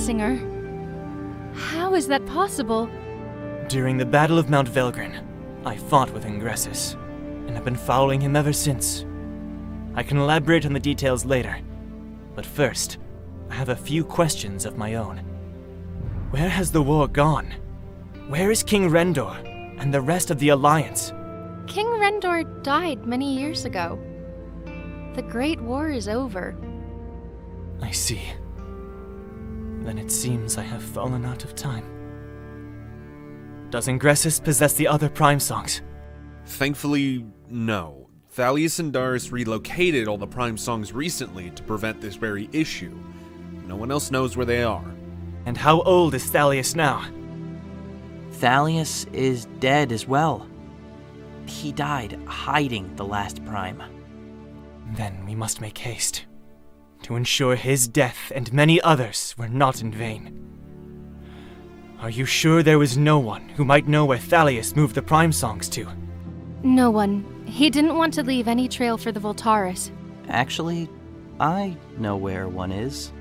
Deathsinger. How is that possible? During the Battle of Mount Velgrin, I fought with Ingressus, and have been following him ever since. I can elaborate on the details later, but first, I have a few questions of my own. Where has the war gone? Where is King Rendor and the rest of the Alliance? King Rendor died many years ago. The Great War is over. I see. Then it seems I have fallen out of time. Does Ingressus possess the other Prime Songs? Thankfully, no. Thalius and Darius relocated all the Prime Songs recently to prevent this very issue. No one else knows where they are. And how old is Thalius now? Thalius is dead as well. He died hiding the last Prime. Then we must make haste to ensure his death and many others were not in vain. Are you sure there was no one who might know where Thalius moved the Prime Songs to? No one. He didn't want to leave any trail for the Voltaris. Actually, I know where one is.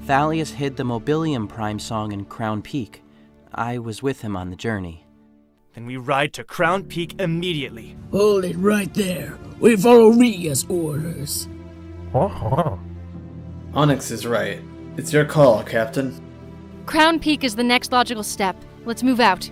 Thalius hid the Mobilium Prime Song in Crown Peak. I was with him on the journey. Then we ride to Crown Peak immediately. Hold it right there. We follow Ria's orders. Onyx is right. It's your call, Captain. Crown Peak is the next logical step. Let's move out.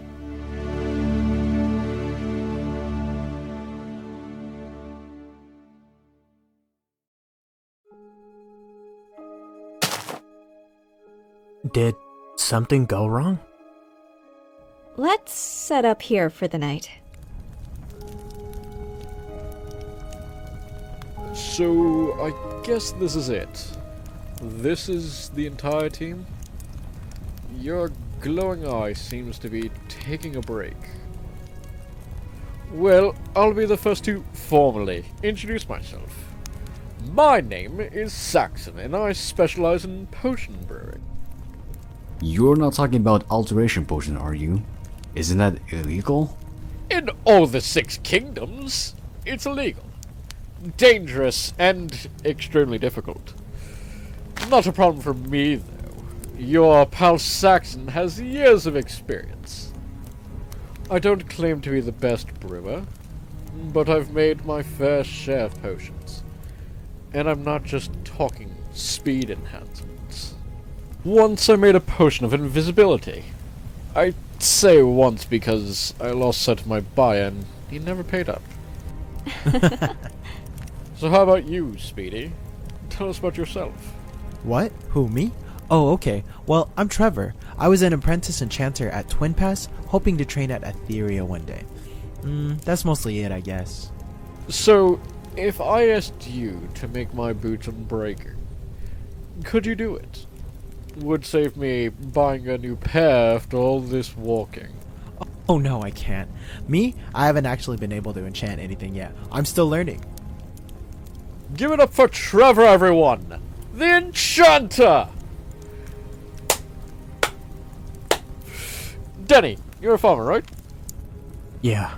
Did something go wrong? Let's set up here for the night. So, I guess this is it. This is the entire team? Your glowing eye seems to be taking a break. Well, I'll be the first to formally introduce myself. My name is Saxon, and I specialize in potion brewing. You're not talking about alteration potion, are you? Isn't that illegal? In all the 6 kingdoms, it's illegal. Dangerous and extremely difficult. Not a problem for me, though. Your pal Saxon has years of experience. I don't claim to be the best brewer, but I've made my fair share of potions. And I'm not just talking speed enhancements. Once I made a potion of invisibility. I say once because I lost sight of my buyer and he never paid up. So how about you, Speedy? Tell us about yourself. What? Who, me? Oh, okay. Well, I'm Trevor. I was an apprentice enchanter at Twin Pass, hoping to train at Etheria one day. That's mostly it, I guess. So, if I asked you to make my boots unbreaking, could you do it? Would save me buying a new pair after all this walking. Oh no, I can't. Me? I haven't actually been able to enchant anything yet. I'm still learning. Give it up for Trevor, everyone! The Enchanter! Denny, you're a farmer, right? Yeah.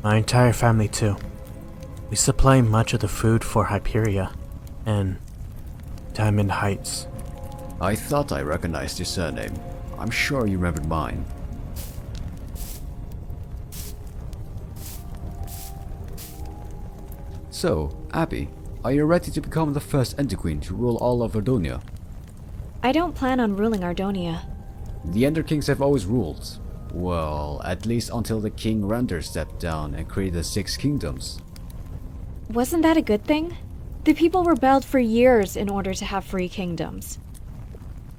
My entire family too. We supply much of the food for Hyperia and Diamond Heights. I thought I recognized your surname. I'm sure you remembered mine. So, Abby, are you ready to become the first Ender Queen to rule all of Ardonia? I don't plan on ruling Ardonia. The Ender Kings have always ruled. Well, at least until the King Rendor stepped down and created the 6 kingdoms. Wasn't that a good thing? The people rebelled for years in order to have free kingdoms.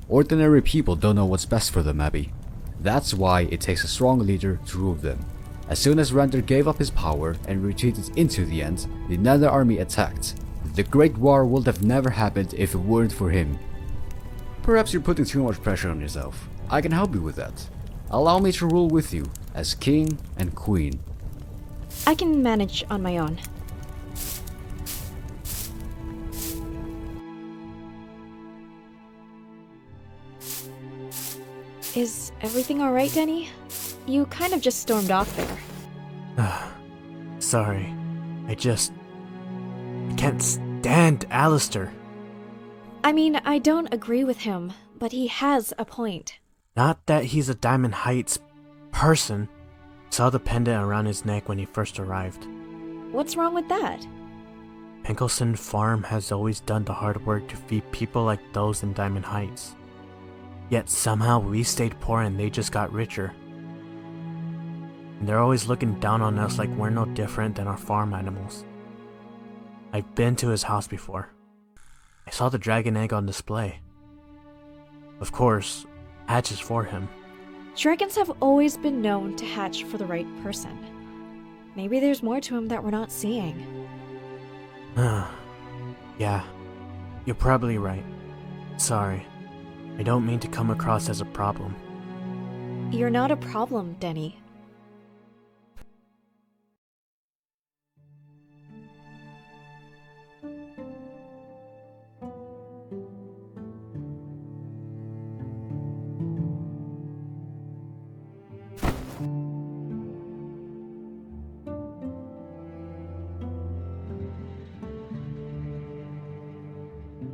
Ordinary people don't know what's best for them, Abby. That's why it takes a strong leader to rule them. As soon as Rendor gave up his power and retreated into the End, the Nether army attacked. The Great War would have never happened if it weren't for him. Perhaps you're putting too much pressure on yourself. I can help you with that. Allow me to rule with you as king and queen. I can manage on my own. Is everything alright, Denny? You kind of just stormed off there. Sorry. I can't stand Alistair. I mean, I don't agree with him, but he has a point. Not that he's a Diamond Heights person. Saw the pendant around his neck when he first arrived. What's wrong with that? Pinkelson Farm has always done the hard work to feed people like those in Diamond Heights. Yet somehow we stayed poor and they just got richer. And they're always looking down on us like we're no different than our farm animals. I've been to his house before. I saw the dragon egg on display. Of course, hatches for him. Dragons have always been known to hatch for the right person. Maybe there's more to him that we're not seeing. Yeah, you're probably right. Sorry. I don't mean to come across as a problem. You're not a problem, Denny.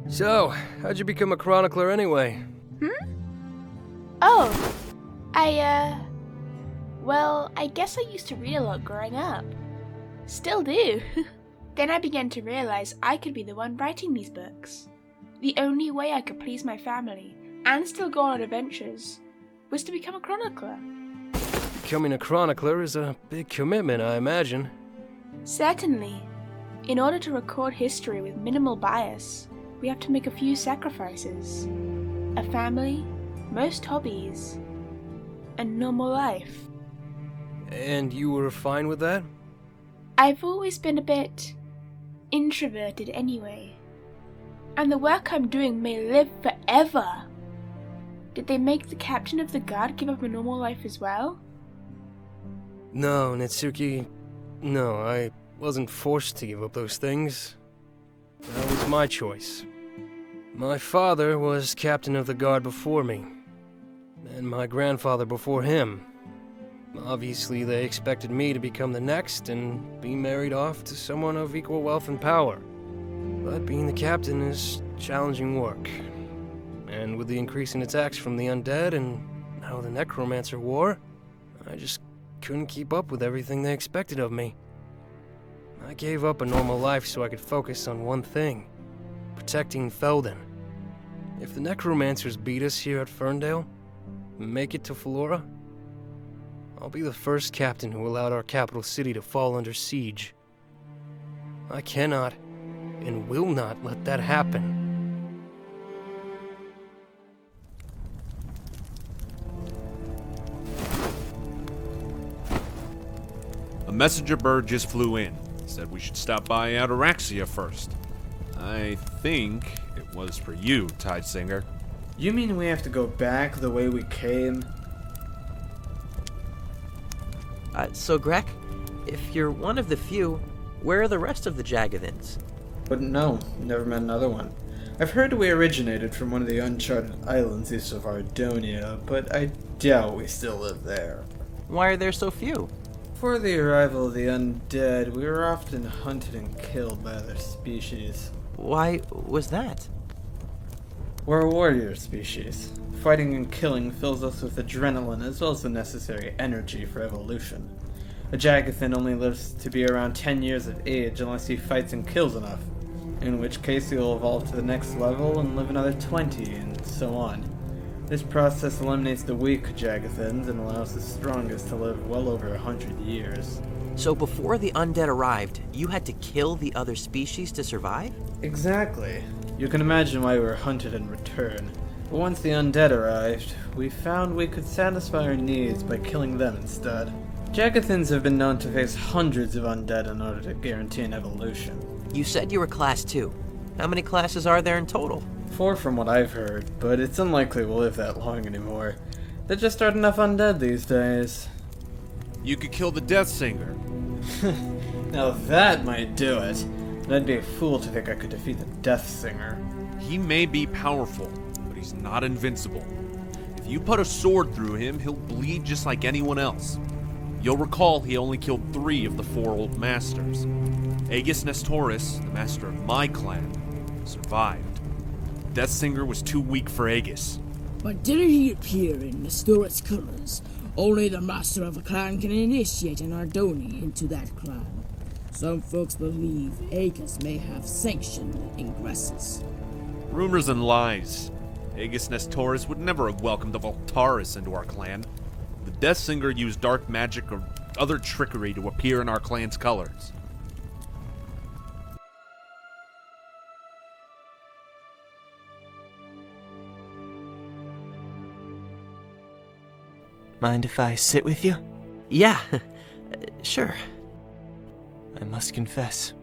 So, how'd you become a chronicler anyway? Oh, well, I guess I used to read a lot growing up. Still do. Then I began to realize I could be the one writing these books. The only way I could please my family and still go on adventures was to become a chronicler. Becoming a chronicler is a big commitment, I imagine. Certainly. In order to record history with minimal bias, we have to make a few sacrifices. A family, most hobbies, a normal life. And you were fine with that? I've always been a bit introverted anyway. And the work I'm doing may live forever. Did they make the captain of the guard give up a normal life as well? No, Nitsuki. No, I wasn't forced to give up those things. That was my choice. My father was captain of the guard before me, and my grandfather before him. Obviously, they expected me to become the next and be married off to someone of equal wealth and power. But being the captain is challenging work. And with the increasing attacks from the undead and now the Necromancer war, I just couldn't keep up with everything they expected of me. I gave up a normal life so I could focus on one thing: protecting Felden. If the Necromancers beat us here at Ferndale, and make it to Felora, I'll be the first captain who allowed our capital city to fall under siege. I cannot and will not let that happen. A messenger bird just flew in. Said we should stop by Ataraxia first. I think it was for you, Deathsinger. You mean we have to go back the way we came? So Grek, if you're one of the few, where are the rest of the Jagathins? Wouldn't know. Never met another one. I've heard we originated from one of the uncharted islands east of Ardonia, but I doubt we still live there. Why are there so few? Before the arrival of the undead, we were often hunted and killed by other species. Why was that? We're a warrior species. Fighting and killing fills us with adrenaline as well as the necessary energy for evolution. A Jagathin only lives to be around 10 years of age unless he fights and kills enough, in which case he will evolve to the next level and live another 20, and so on. This process eliminates the weak Jagathins and allows the strongest to live well over 100 years. So before the undead arrived, you had to kill the other species to survive? Exactly. You can imagine why we were hunted in return. But once the undead arrived, we found we could satisfy our needs by killing them instead. Jagathins have been known to face hundreds of undead in order to guarantee an evolution. You said you were class 2. How many classes are there in total? 4 from what I've heard, but it's unlikely we'll live that long anymore. There just aren't enough undead these days. You could kill the Deathsinger. Now that might do it. But I'd be a fool to think I could defeat the Deathsinger. He may be powerful, but he's not invincible. If you put a sword through him, he'll bleed just like anyone else. You'll recall he only killed 3 of the 4 old masters. Aegis Nestoris, the master of my clan, survived. Deathsinger was too weak for Aegis. But did he appear in Stuart's colors? Only the master of a clan can initiate an Ardonia into that clan. Some folks believe Aegis may have sanctioned ingresses. Rumors and lies. Aegis Nestoris would never have welcomed the Voltaris into our clan. The Deathsinger used dark magic or other trickery to appear in our clan's colors. Mind if I sit with you? Yeah, sure. I must confess,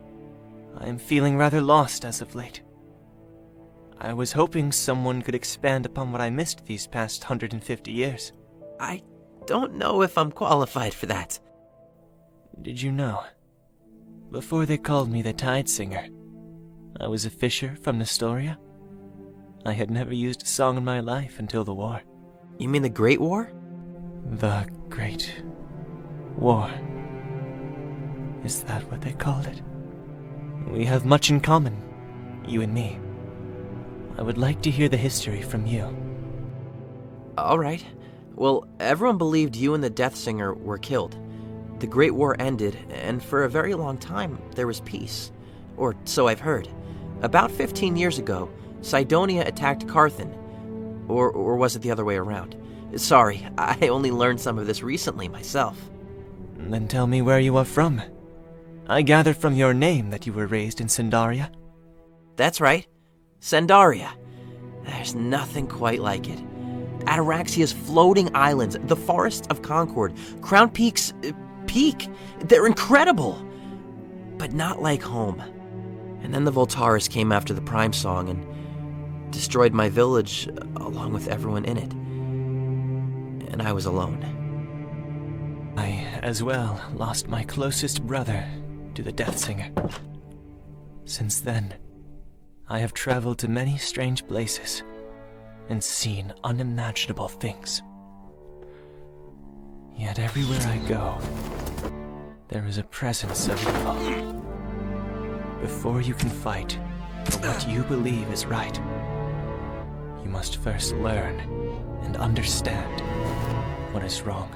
I am feeling rather lost as of late. I was hoping someone could expand upon what I missed these past 150 years. I don't know if I'm qualified for that. Did you know? Before they called me the Tidesinger, I was a fisher from Nestoria. I had never used a song in my life until the war. You mean the Great War? The Great War. Is that what they called it? We have much in common, you and me. I would like to hear the history from you. All right. Well, everyone believed you and the Deathsinger were killed. The Great War ended, and for a very long time, there was peace. Or so I've heard. About 15 years ago, Cydonia attacked Carthan. Or was it the other way around? Sorry, I only learned some of this recently myself. Then tell me where you are from. I gathered from your name that you were raised in Sendaria. That's right. Sendaria. There's nothing quite like it. Ataraxia's floating islands, the forests of Concord, Crown Peak's peak. They're incredible. But not like home. And then the Voltaris came after the Prime Song and destroyed my village along with everyone in it. And I was alone. I, as well, lost my closest brother to the Deathsinger. Since then, I have traveled to many strange places and seen unimaginable things. Yet everywhere I go, there is a presence of evil. Before you can fight for what you believe is right, you must first learn and understand what is wrong.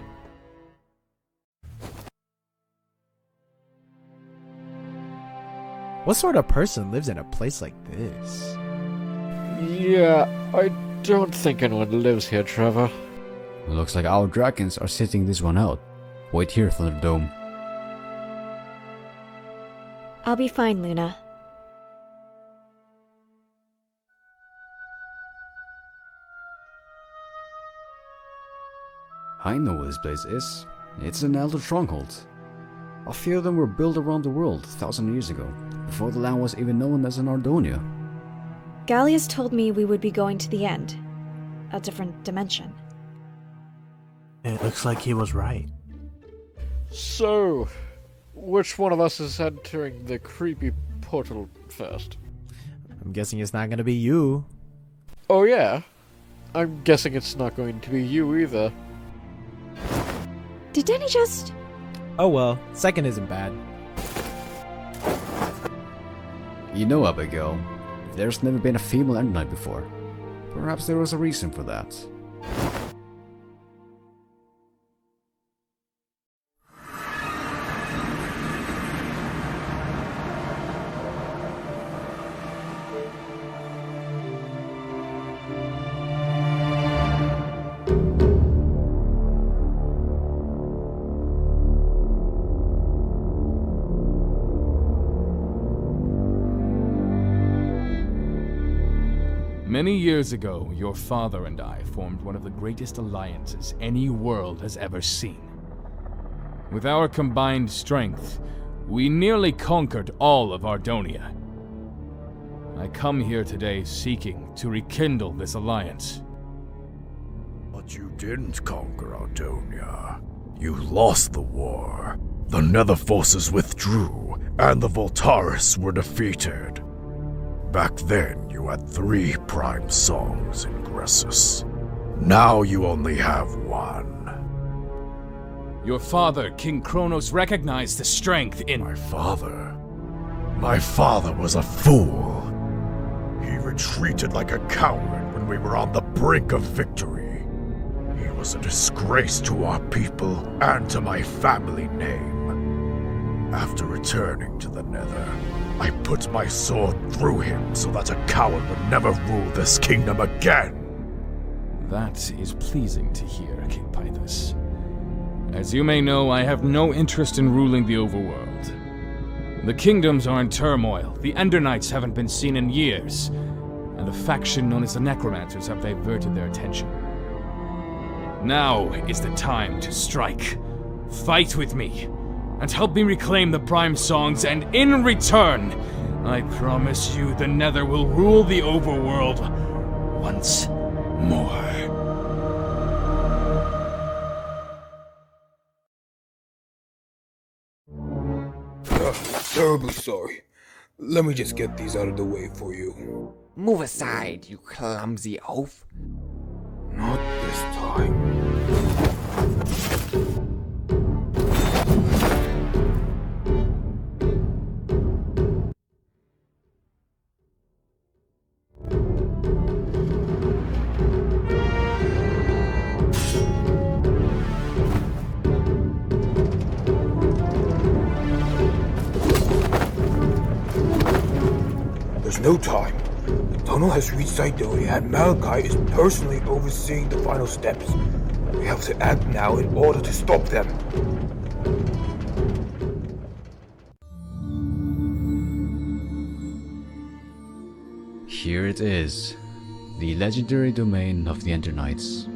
What sort of person lives in a place like this? Yeah, I don't think anyone lives here, Trevor. Looks like our dragons are sitting this one out. Wait here, Thunderdome. I'll be fine, Luna. I know what this place is. It's an elder stronghold. A few of them were built around the world 1,000 years ago, before the land was even known as an Ardonia. Gallius told me we would be going to the end. A different dimension. It looks like he was right. So, which one of us is entering the creepy portal first? I'm guessing it's not gonna be you. Oh yeah? I'm guessing it's not going to be you either. Did Danny just... Oh well, second isn't bad. You know, Abbigail, there's never been a female Enderknight before. Perhaps there was a reason for that. Many years ago, your father and I formed one of the greatest alliances any world has ever seen. With our combined strength, we nearly conquered all of Ardonia. I come here today seeking to rekindle this alliance. But you didn't conquer Ardonia. You lost the war. The Nether forces withdrew, and the Voltaris were defeated. Back then, you had 3 prime songs in Gressus. Now you only have 1. Your father, King Kronos, recognized the strength in... My father? My father was a fool. He retreated like a coward when when we were on the brink of victory. He was a disgrace to our people and to my family name. After returning to the Nether, I put my sword through him so that a coward would never rule this kingdom again. That is pleasing to hear, King Pythus. As you may know, I have no interest in ruling the overworld. The kingdoms are in turmoil, the Enderknights haven't been seen in years, and the faction known as the Necromancers have diverted their attention. Now is the time to strike. Fight with me, and help me reclaim the Prime Songs, and in return, I promise you the Nether will rule the overworld once more. Terribly sorry. Let me just get these out of the way for you. Move aside, you clumsy oaf. Not this time. There's no time. The tunnel has reached Ardonia and Malachi is personally overseeing the final steps. We have to act now in order to stop them. Here it is, the legendary domain of the Enderknights.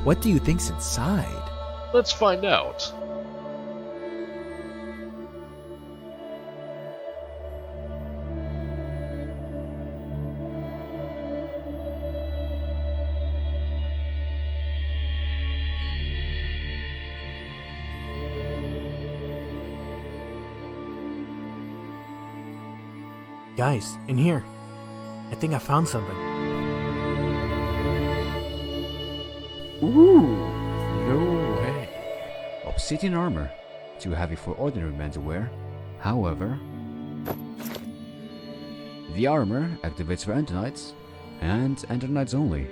What do you think's inside? Let's find out. Guys, in here. I think I found something. Ooh, no way. Obsidian armor. Too heavy for ordinary men to wear. However, the armor activates for Enderknights, and Enderknights only.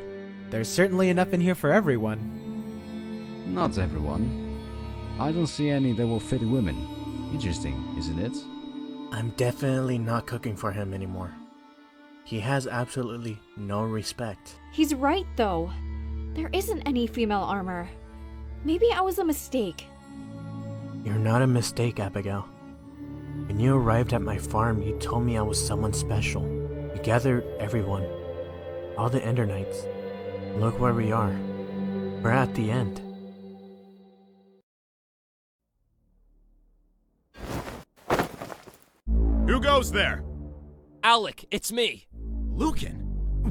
There's certainly enough in here for everyone. Not everyone. I don't see any that will fit women. Interesting, isn't it? I'm definitely not cooking for him anymore. He has absolutely no respect. He's right, though. There isn't any female armor. Maybe I was a mistake. You're not a mistake, Abigail. When you arrived at my farm, you told me I was someone special. You gathered everyone. All the Enderknights. Look where we are. We're at the end. Who goes there? Alec, it's me. Lucan,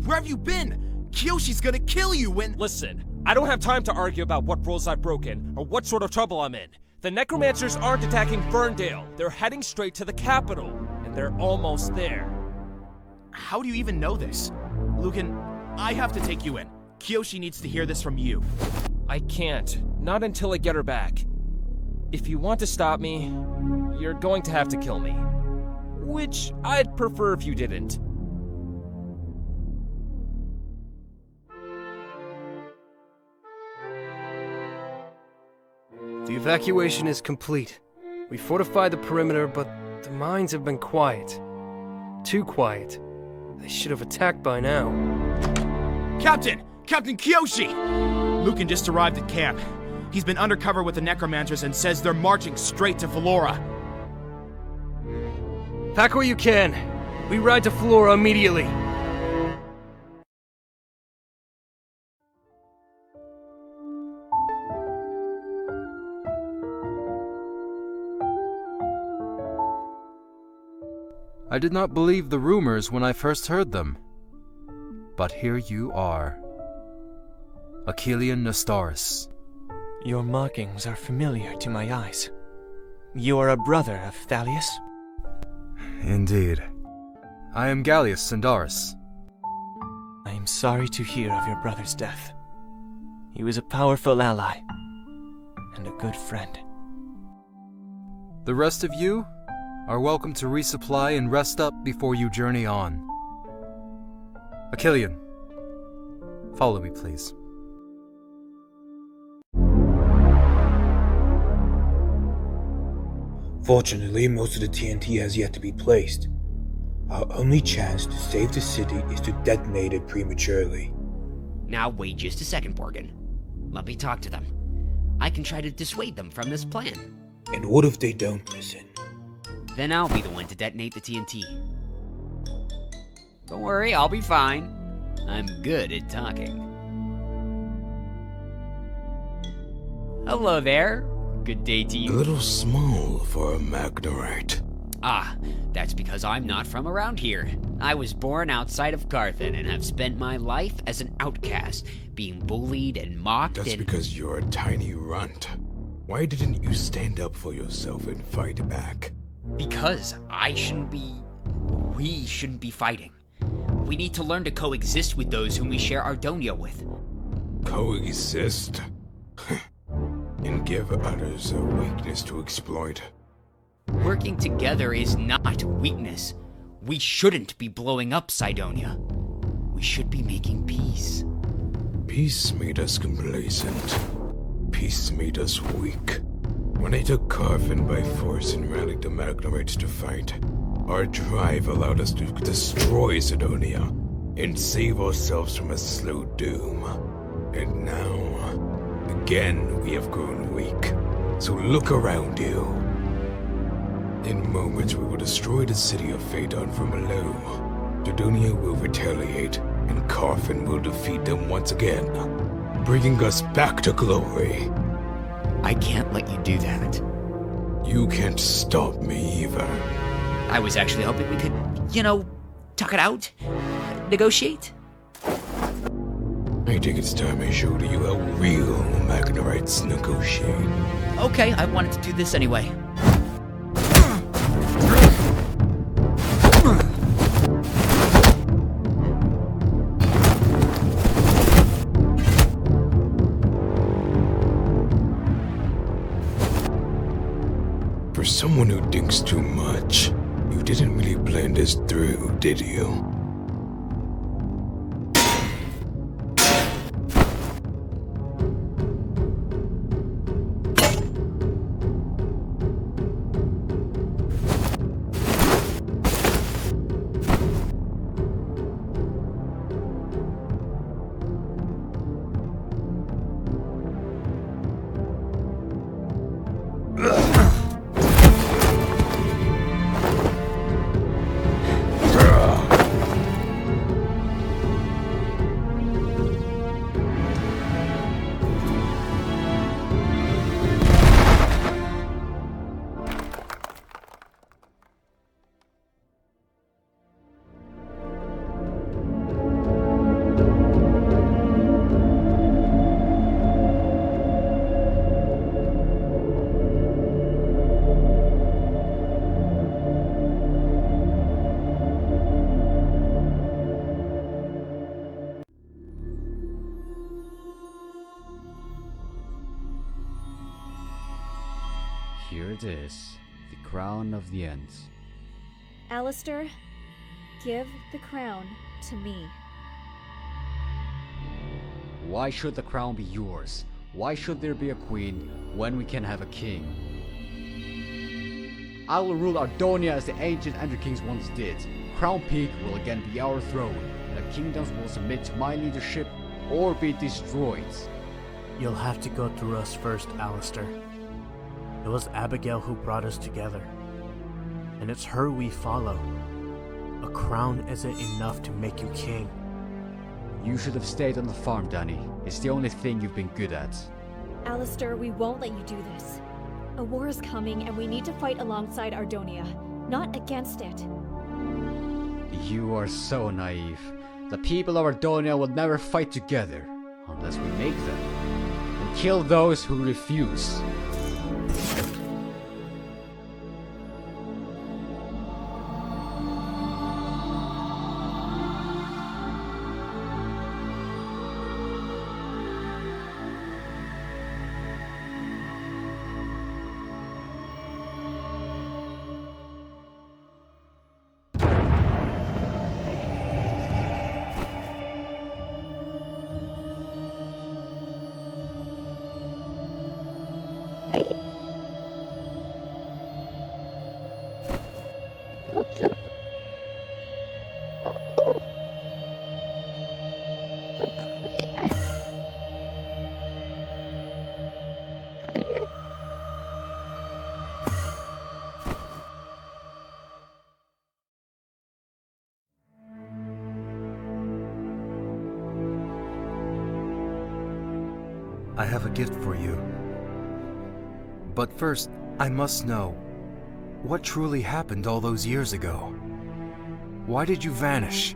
where have you been? Kiyoshi's gonna kill you when— Listen, I don't have time to argue about what rules I've broken or what sort of trouble I'm in. The Necromancers aren't attacking Ferndale. They're heading straight to the capital, and they're almost there. How do you even know this? Lucan, I have to take you in. Kiyoshi needs to hear this from you. I can't. Not until I get her back. If you want to stop me, you're going to have to kill me. Which I'd prefer if you didn't. The evacuation is complete. We fortified the perimeter, but the mines have been quiet. Too quiet. They should have attacked by now. Captain! Captain Kiyoshi! Lucan just arrived at camp. He's been undercover with the Necromancers and says they're marching straight to Felora. Pack what you can. We ride to Felora immediately. I did not believe the rumors when I first heard them. But here you are. Achillean Nestoris. Your markings are familiar to my eyes. You are a brother of Thalius? Indeed. I am Gallius Sindaris. I am sorry to hear of your brother's death. He was a powerful ally and a good friend. The rest of you are welcome to resupply and rest up before you journey on. Achillean, Follow me, please. Fortunately, most of the TNT has yet to be placed. Our only chance to save the city is to detonate it prematurely. Now wait just a second, Borgin. Let me talk to them. I can try to dissuade them from this plan. And what if they don't listen? Then I'll be the one to detonate the TNT. Don't worry, I'll be fine. I'm good at talking. Hello there. Good day to you. A little small for a Magnerite. Ah, that's because I'm not from around here. I was born outside of Carthen and have spent my life as an outcast, being bullied and mocked. That's because you're a tiny runt. Why didn't you stand up for yourself and fight back? Because we shouldn't be fighting. We need to learn to coexist with those whom we share Ardonia with. Coexist? And give others a weakness to exploit. Working together is not weakness. We shouldn't be blowing up Cydonia. We should be making peace. Peace made us complacent. Peace made us weak. When they took Carthen by force and rallied the Magnerite to fight, our drive allowed us to destroy Cydonia and save ourselves from a slow doom. And now, again, we have grown weak. So look around you. In moments, we will destroy the city of Felden from below. Ardonia will retaliate, and Carthen will defeat them once again, bringing us back to glory. I can't let you do that. You can't stop me either. I was actually hoping we could, talk it out? Negotiate? I think it's time I showed you how real Magnerites negotiate. Okay, I wanted to do this anyway. For someone who thinks too much, you didn't really plan this through, did you? Here it is, the crown of the Ents. Alistair, give the crown to me. Why should the crown be yours? Why should there be a queen when we can have a king? I will rule Ardonia as the ancient Ender Kings once did. Crown Peak will again be our throne, and the kingdoms will submit to my leadership or be destroyed. You'll have to go through us first, Alistair. It was Abbigail who brought us together, and it's her we follow. A crown isn't enough to make you king. You should have stayed on the farm, Danny. It's the only thing you've been good at. Alistair, we won't let you do this. A war is coming, and we need to fight alongside Ardonia, not against it. You are so naive. The people of Ardonia will never fight together, unless we make them, and kill those who refuse. I have a gift for you. But first, I must know, what truly happened all those years ago? Why did you vanish?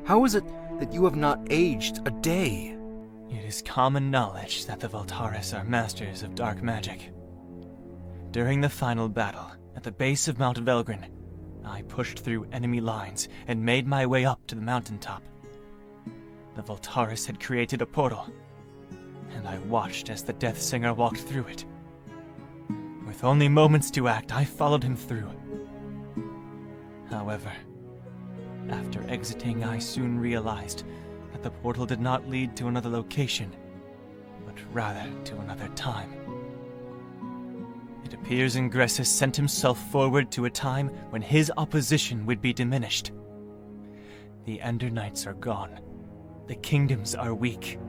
How is it that you have not aged a day? It is common knowledge that the Voltaris are masters of dark magic. During the final battle, at the base of Mount Velgrin, I pushed through enemy lines and made my way up to the mountaintop. The Voltaris had created a portal, and I watched as the Deathsinger walked through it. With only moments to act, I followed him through. However, after exiting, I soon realized that the portal did not lead to another location, but rather to another time. It appears Ingressus sent himself forward to a time when his opposition would be diminished. The Enderknights are gone, the kingdoms are weak,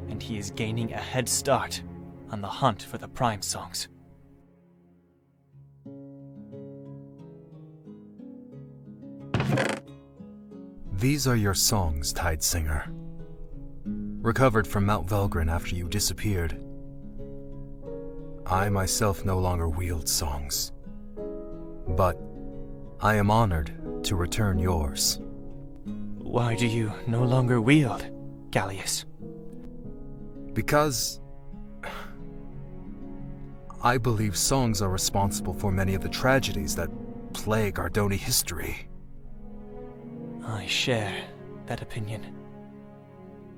and he is gaining a head start on the hunt for the Prime Songs. These are your songs, Tidesinger. Recovered from Mount Velgrin after you disappeared. I myself no longer wield songs, but I am honored to return yours. Why do you no longer wield, Gallius? Because I believe songs are responsible for many of the tragedies that plague Ardonia history. I share that opinion.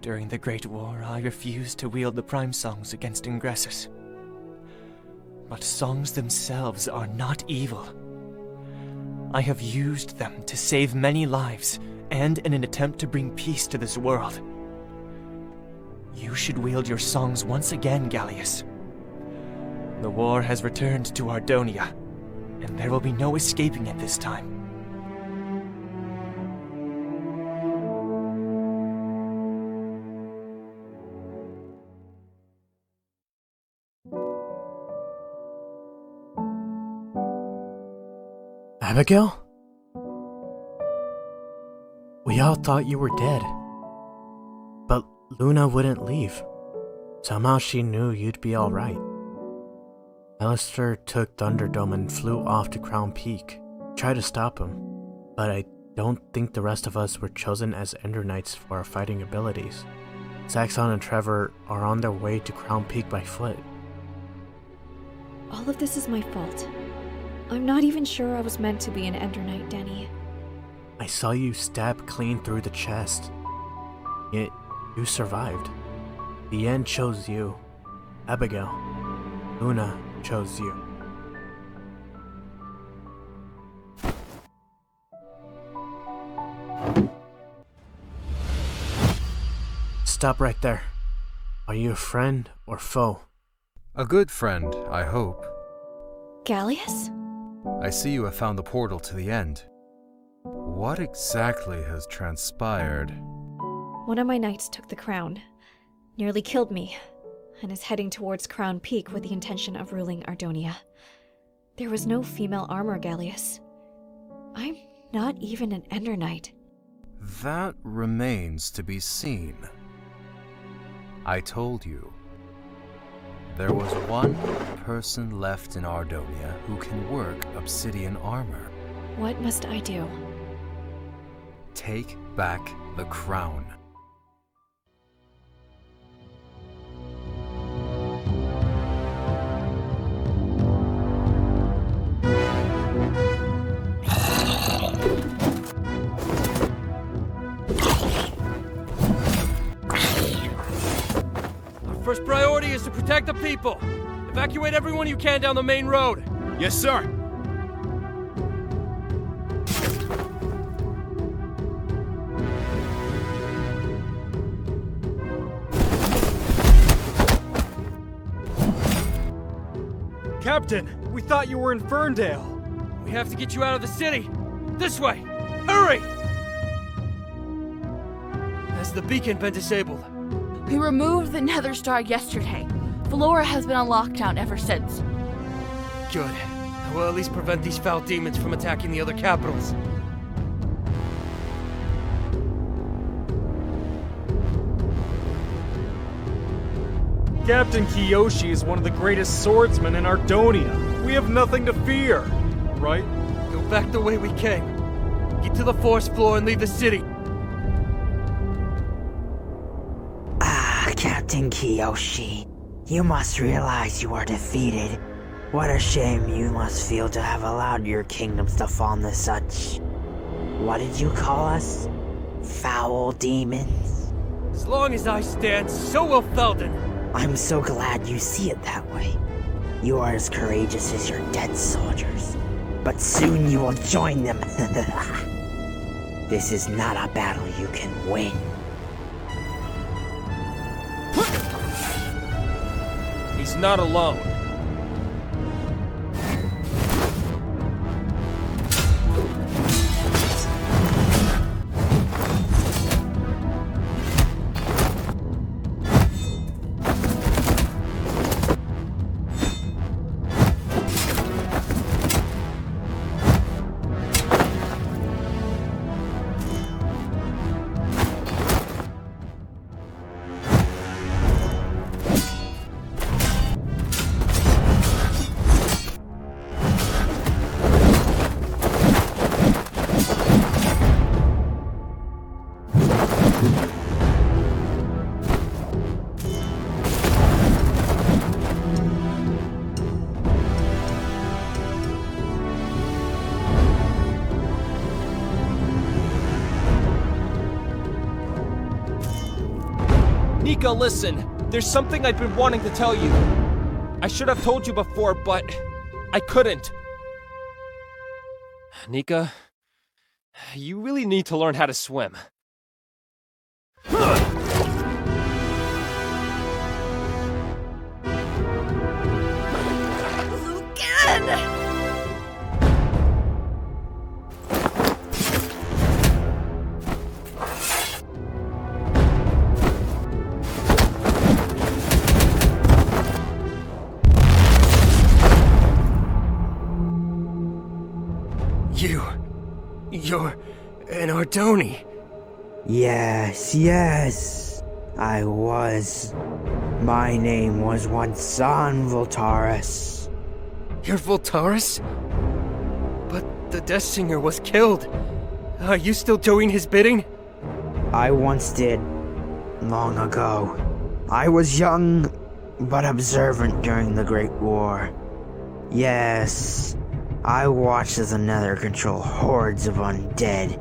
During the Great War, I refused to wield the Prime Songs against Ingressus. But songs themselves are not evil. I have used them to save many lives, and in an attempt to bring peace to this world. You should wield your songs once again, Gallius. The war has returned to Ardonia, and there will be no escaping it this time. Abigail? We all thought you were dead. But Luna wouldn't leave. Somehow she knew you'd be alright. Alistair took Thunderdome and flew off to Crown Peak. Tried to stop him, but I don't think the rest of us were chosen as Enderknights for our fighting abilities. Saxon and Trevor are on their way to Crown Peak by foot. All of this is my fault. I'm not even sure I was meant to be an Enderknight, Denny. I saw you stab clean through the chest. Yet, you survived. The end chose you. Abigail. Luna chose you. Stop right there. Are you a friend or foe? A good friend, I hope. Gallius? I see you have found the portal to the end. What exactly has transpired? One of my knights took the crown, nearly killed me, and is heading towards Crown Peak with the intention of ruling Ardonia. There was no female armor, Gallius. I'm not even an Enderknight. That remains to be seen. I told you. There was one person left in Ardonia who can work obsidian armor. What must I do? Take back the crown. First priority is to protect the people. Evacuate everyone you can down the main road. Yes, sir. Captain, we thought you were in Ferndale. We have to get you out of the city! This way! Hurry! Has the beacon been disabled? We removed the Nether Star yesterday. Felora has been on lockdown ever since. Good. We'll at least prevent these foul demons from attacking the other capitals. Captain Kiyoshi is one of the greatest swordsmen in Ardonia. We have nothing to fear, right? Go back the way we came. Get to the forest floor and leave the city. Captain Kiyoshi, you must realize you are defeated. What a shame you must feel to have allowed your kingdoms to fall into such... What did you call us? Foul demons? As long as I stand, so will Felden. I'm so glad you see it that way. You are as courageous as your dead soldiers. But soon you will join them. This is not a battle you can win. He's not alone. Niika, listen. There's something I've been wanting to tell you. I should have told you before, but I couldn't. Niika, you really need to learn how to swim. Lucan! You're an Ardoni. Yes, I was. My name was once Son Voltaris. You're Voltaris? But the Deathsinger was killed. Are you still doing his bidding? I once did, long ago. I was young, but observant during the Great War. Yes, I watched as the Nether controlled hordes of undead,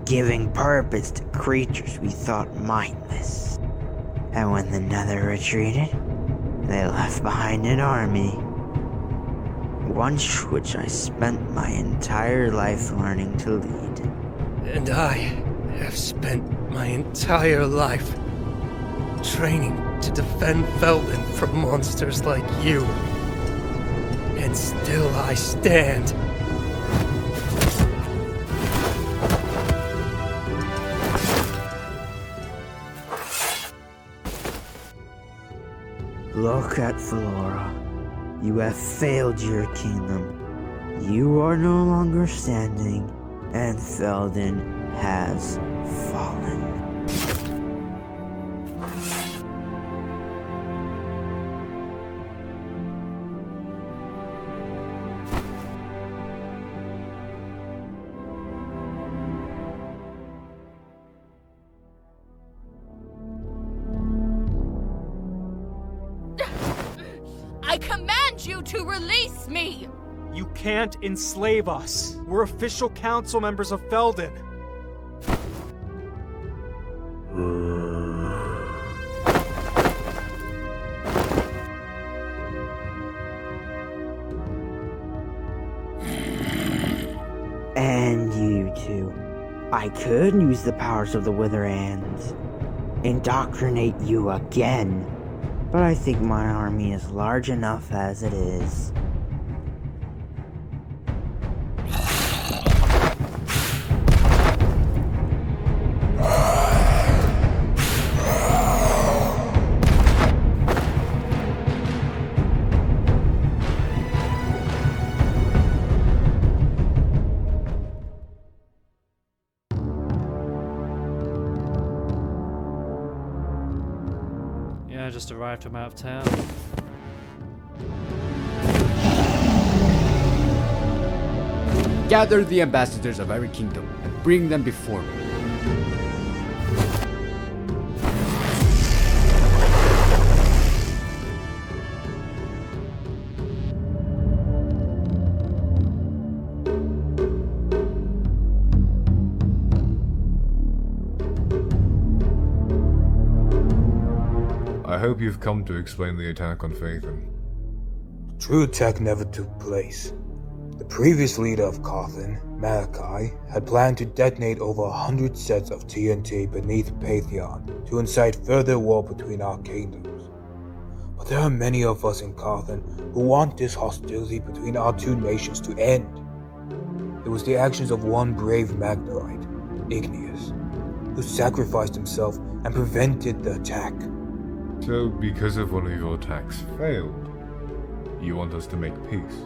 giving purpose to creatures we thought mindless. And when the Nether retreated, they left behind an army. One which I spent my entire life learning to lead. And I have spent my entire life training to defend Felden from monsters like you. And still I stand. Look at Felora. You have failed your kingdom. You are no longer standing, and Felden has fallen. I command you to release me! You can't enslave us. We're official council members of Felden. And you two. I could use the powers of the Wither Hands. Indoctrinate you again. But I think my army is large enough as it is. just arrived from out of town. Gather the ambassadors of every kingdom and bring them before me. I hope you've come to explain the attack on Felden. The true attack never took place. The previous leader of Carthen, Malachi, had planned to detonate over 100 sets of TNT beneath Pantheon to incite further war between our kingdoms. But there are many of us in Carthen who want this hostility between our two nations to end. It was the actions of one brave Magnerite, Igneous, who sacrificed himself and prevented the attack. So, because of one of your attacks failed, you want us to make peace?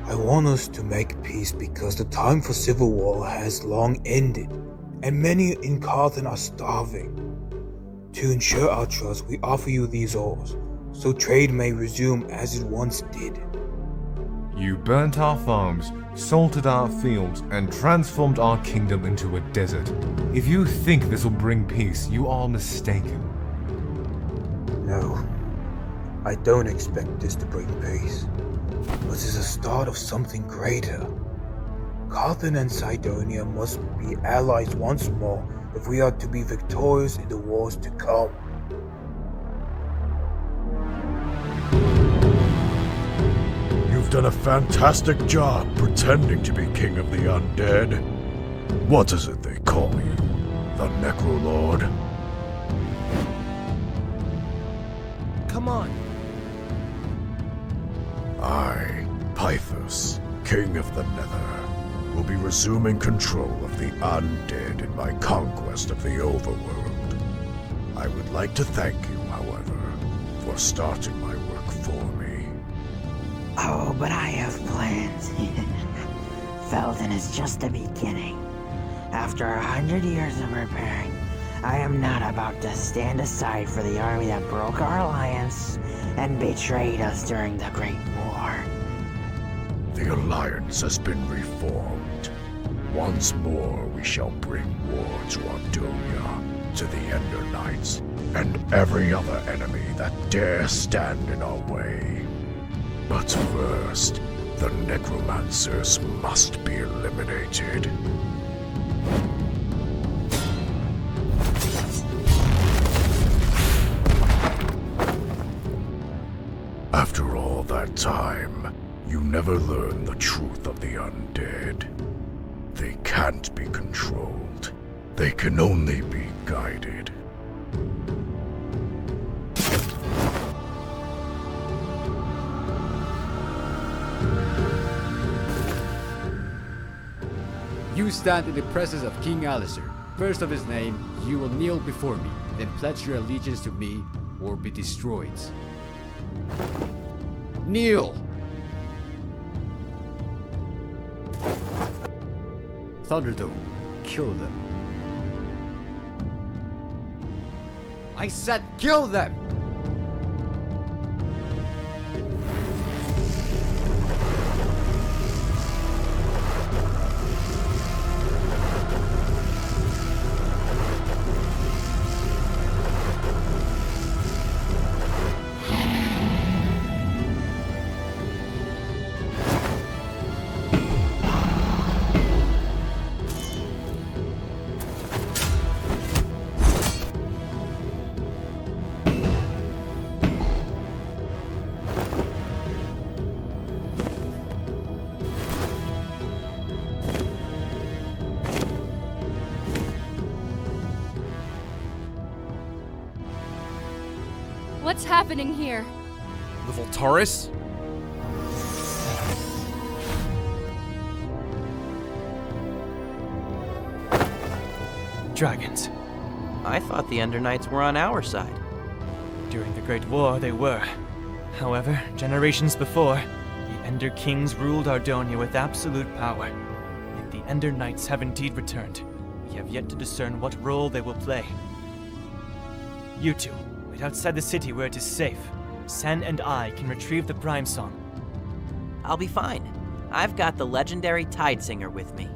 I want us to make peace because the time for civil war has long ended, and many in Carthen are starving. To ensure our trust, we offer you these ores, so trade may resume as it once did. You burnt our farms, salted our fields, and transformed our kingdom into a desert. If you think this will bring peace, you are mistaken. No, I don't expect this to bring peace, but it's a start of something greater. Carthen and Cydonia must be allies once more if we are to be victorious in the wars to come. You've done a fantastic job pretending to be king of the undead. What is it they call you? The Necrolord? Come on. I, Pythos, king of the Nether, will be resuming control of the undead in my conquest of the overworld. I would like to thank you, however, for starting my work for me. Oh, but I have plans. Felden is just the beginning. After 100 years of preparing, I am not about to stand aside for the army that broke our alliance and betrayed us during the Great War. The alliance has been reformed. Once more we shall bring war to Ardonia, to the Enderknights, and every other enemy that dare stand in our way. But first, the Necromancers must be eliminated. After all that time, you never learn the truth of the undead. They can't be controlled. They can only be guided. You stand in the presence of King Alistair. First of his name, you will kneel before me, then pledge your allegiance to me, or be destroyed. Kneel! Thunderdome, kill them. I said kill them! What's happening here? The Voltaris? Dragons. I thought the Enderknights were on our side. During the Great War, they were. However, generations before, the Ender Kings ruled Ardonia with absolute power. If the Ender Knights have indeed returned, we have yet to discern what role they will play. You two, Get outside the city where it is safe. Senn and I can retrieve the Prime Song. I'll be fine. I've got the legendary Deathsinger with me.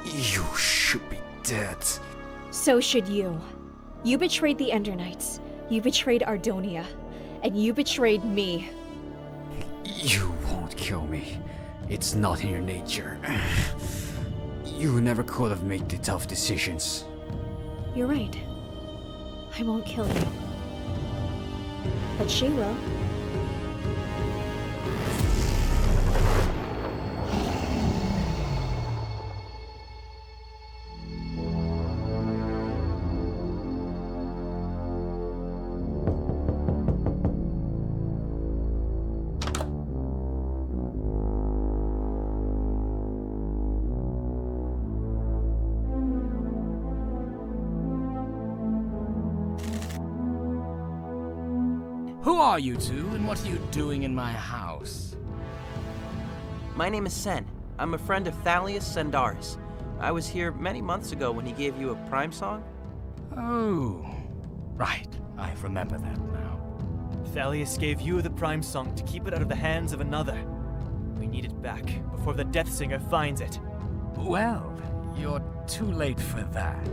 You should be dead. So should you. You betrayed the Enderknights. You betrayed Ardonia. And you betrayed me. You won't kill me. It's not in your nature. You never could have made the tough decisions. You're right. I won't kill you. But she will. Who are you two, and what are you doing in my house? My name is Senn. I'm a friend of Thalius Sendaris. I was here many months ago when he gave you a Prime Song. Oh, right. I remember that now. Thalius gave you the Prime Song to keep it out of the hands of another. We need it back before the Deathsinger finds it. Well, you're too late for that.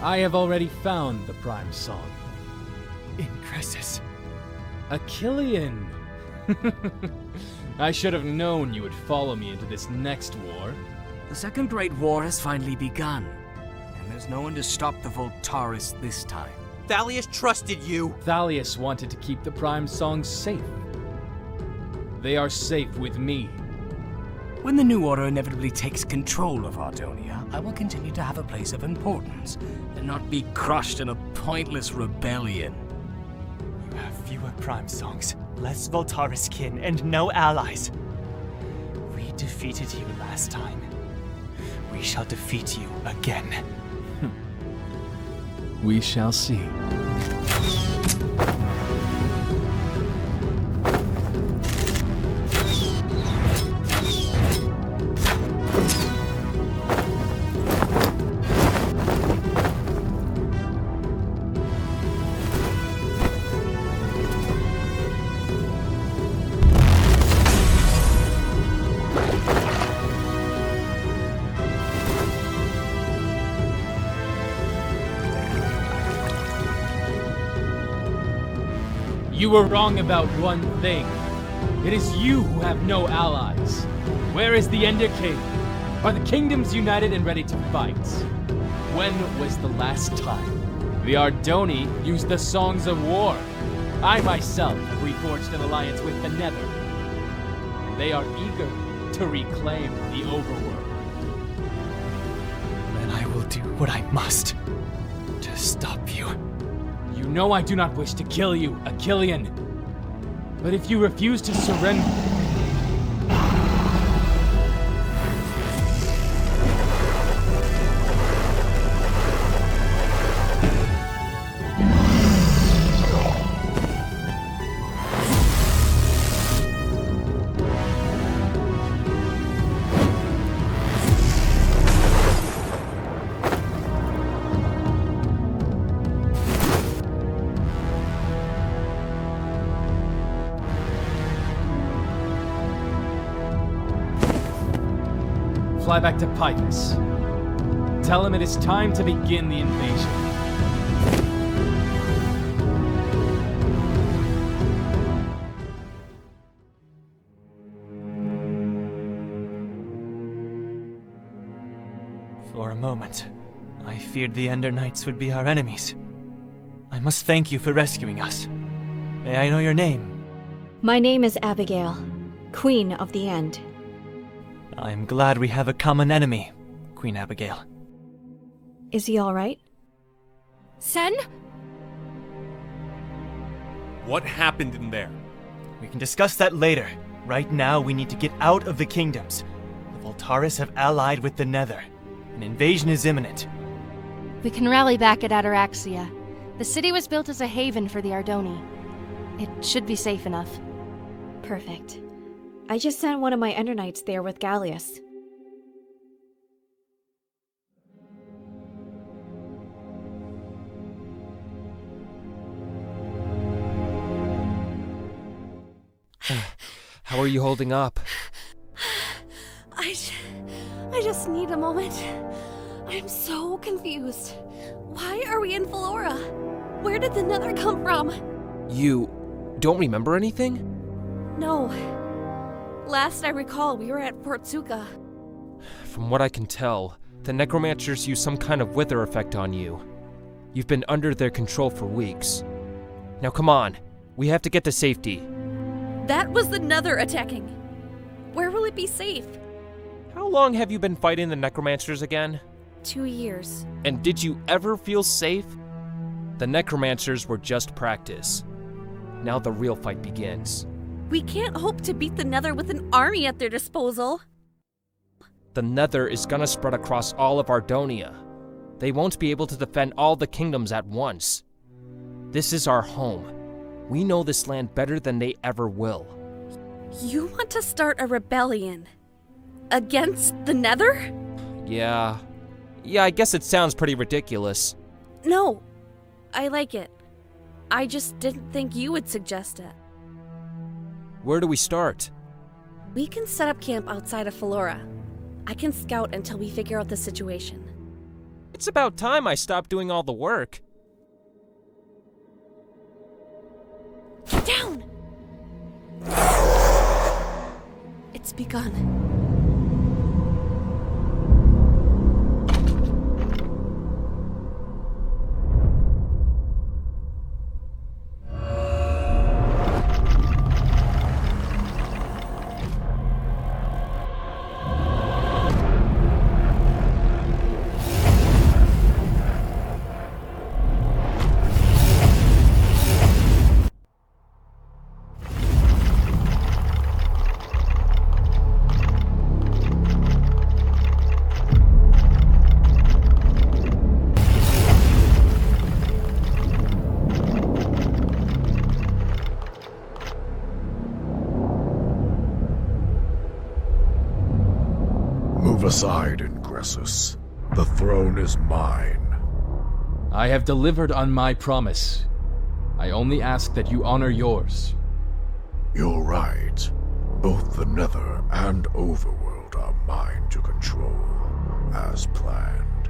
I have already found the Prime Song. Ingressus. Achillean! I should have known you would follow me into this next war. The Second Great War has finally begun, and there's no one to stop the Voltaris this time. Thalius trusted you! Thalius wanted to keep the Prime Songs safe. They are safe with me. When the New Order inevitably takes control of Ardonia, I will continue to have a place of importance, and not be crushed in a pointless rebellion. You have fewer Prime Songs, less Voltaris kin, and no allies. We defeated you last time. We shall defeat you again. We shall see. You were wrong about one thing. It is you who have no allies. Where is the Ender King? Are the kingdoms united and ready to fight? When was the last time? The Ardoni used the Songs of War. I myself have reforged an alliance with the Nether. They are eager to reclaim the overworld. Then I will do what I must to stop you. You know I do not wish to kill you, Achillean. But if you refuse to surrender... Fly back to Picus. Tell him it is time to begin the invasion. feared the Enderknights would be our enemies. I must thank you for rescuing us. May I know your name? My name is Abbigail, Queen of the End. I am glad we have a common enemy, Queen Abbigail. Is he all right? Senn? What happened in there? We can discuss that later. Right now, we need to get out of the kingdoms. The Voltaris have allied with the Nether. An invasion is imminent. We can rally back at Ataraxia. The city was built as a haven for the Ardoni. It should be safe enough. Perfect. I just sent one of my Enderknights there with Gallius. How are you holding up? I just need a moment. I'm so confused. Why are we in Felora? Where did the Nether come from? You don't remember anything? No. Last I recall, we were at Fort Zuka. From what I can tell, the Necromancers use some kind of wither effect on you. You've been under their control for weeks. Now come on, we have to get to safety. That was the Nether attacking. Where will it be safe? How long have you been fighting the Necromancers again? 2 years. And did you ever feel safe? The Necromancers were just practice. Now the real fight begins. We can't hope to beat the Nether with an army at their disposal. The Nether is gonna spread across all of Ardonia. They won't be able to defend all the kingdoms at once. This is our home. We know this land better than they ever will. You want to start a rebellion? Against the Nether? Yeah, I guess it sounds pretty ridiculous. No, I like it. I just didn't think you would suggest it. Where do we start? We can set up camp outside of Felora. I can scout until we figure out the situation. It's about time I stopped doing all the work. Get down! It's begun. Move aside, Ingressus. The throne is mine. I have delivered on my promise. I only ask that you honor yours. You're right. Both the Nether and Overworld are mine to control, as planned.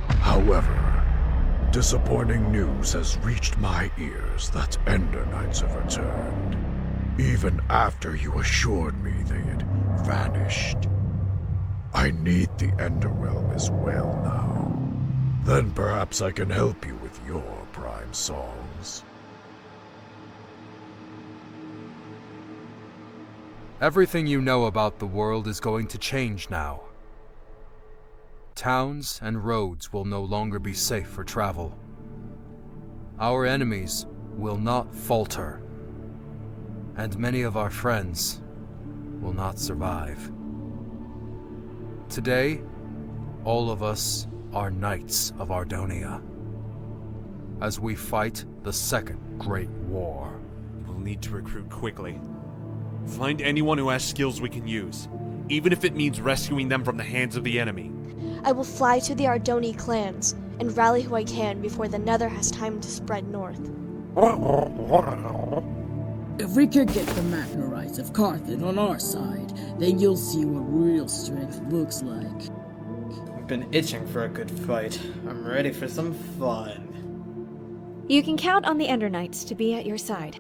However, disappointing news has reached my ears that Enderknights have returned, even after you assured me they had vanished. I need the Enderrealm as well now. Then perhaps I can help you with your prime songs. Everything you know about the world is going to change now. Towns and roads will no longer be safe for travel. Our enemies will not falter, and many of our friends will not survive. Today, all of us are Knights of Ardonia, as we fight the Second Great War. We'll need to recruit quickly. Find anyone who has skills we can use, even if it means rescuing them from the hands of the enemy. I will fly to the Ardoni clans and rally who I can before the Nether has time to spread north. If we could get the Magna of Carthage on our side, then you'll see what real strength looks like. I've been itching for a good fight. I'm ready for some fun. You can count on the Enderknights to be at your side.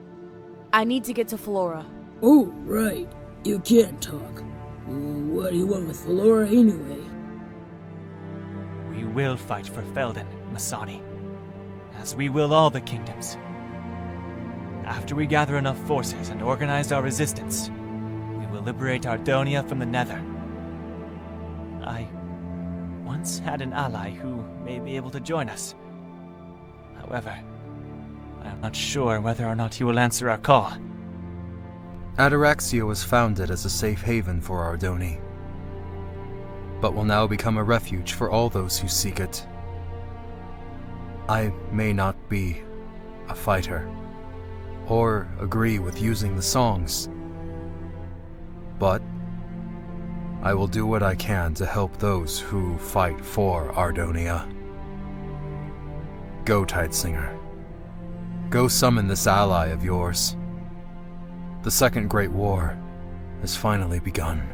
I need to get to Felora. Oh, right. You can talk. What do you want with Felora anyway? We will fight for Felden, Masani, as we will all the kingdoms. After we gather enough forces and organize our resistance, we will liberate Ardonia from the Nether. I once had an ally who may be able to join us. However, I am not sure whether or not he will answer our call. Ataraxia was founded as a safe haven for Ardoni, but will now become a refuge for all those who seek it. I may not be a fighter, or agree with using the songs, but I will do what I can to help those who fight for Ardonia. Go, Deathsinger. Go summon this ally of yours. The Second Great War has finally begun.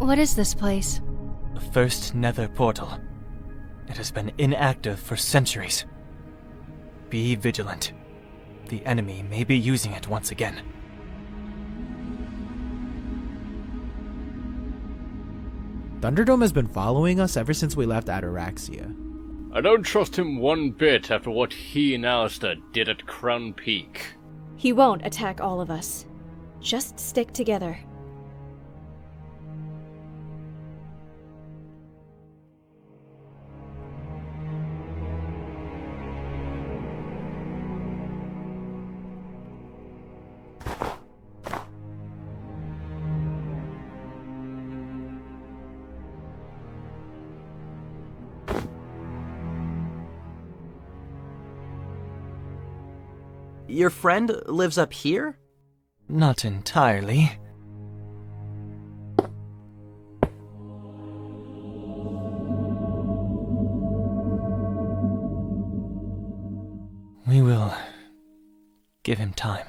What is this place? The first Nether portal. It has been inactive for centuries. Be vigilant. The enemy may be using it once again. Thunderdome has been following us ever since we left Ataraxia. I don't trust him one bit after what he and Alistair did at Crown Peak. He won't attack all of us. Just stick together. Your friend lives up here? Not entirely. We will give him time.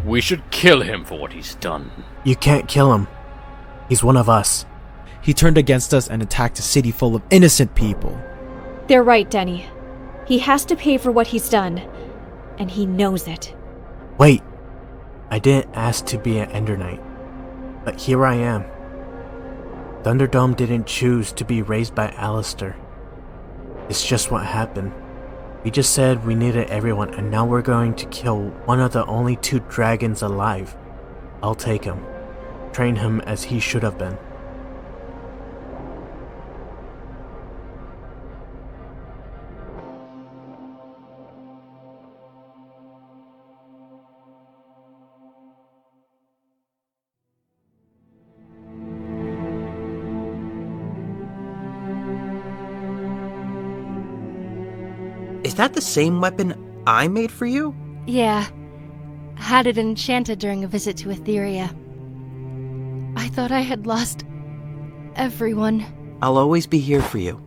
We should kill him for what he's done. You can't kill him. He's one of us. He turned against us and attacked a city full of innocent people. They're right, Denny. He has to pay for what he's done, and he knows it. Wait. I didn't ask to be an Ender Knight, but here I am. Thunderdome didn't choose to be raised by Alistair. It's just what happened. We just said we needed everyone, and now we're going to kill one of the only 2 dragons alive. I'll take him. Train him as he should have been. Is that the same weapon I made for you? Yeah. Had it enchanted during a visit to Etheria. I thought I had lost everyone. I'll always be here for you.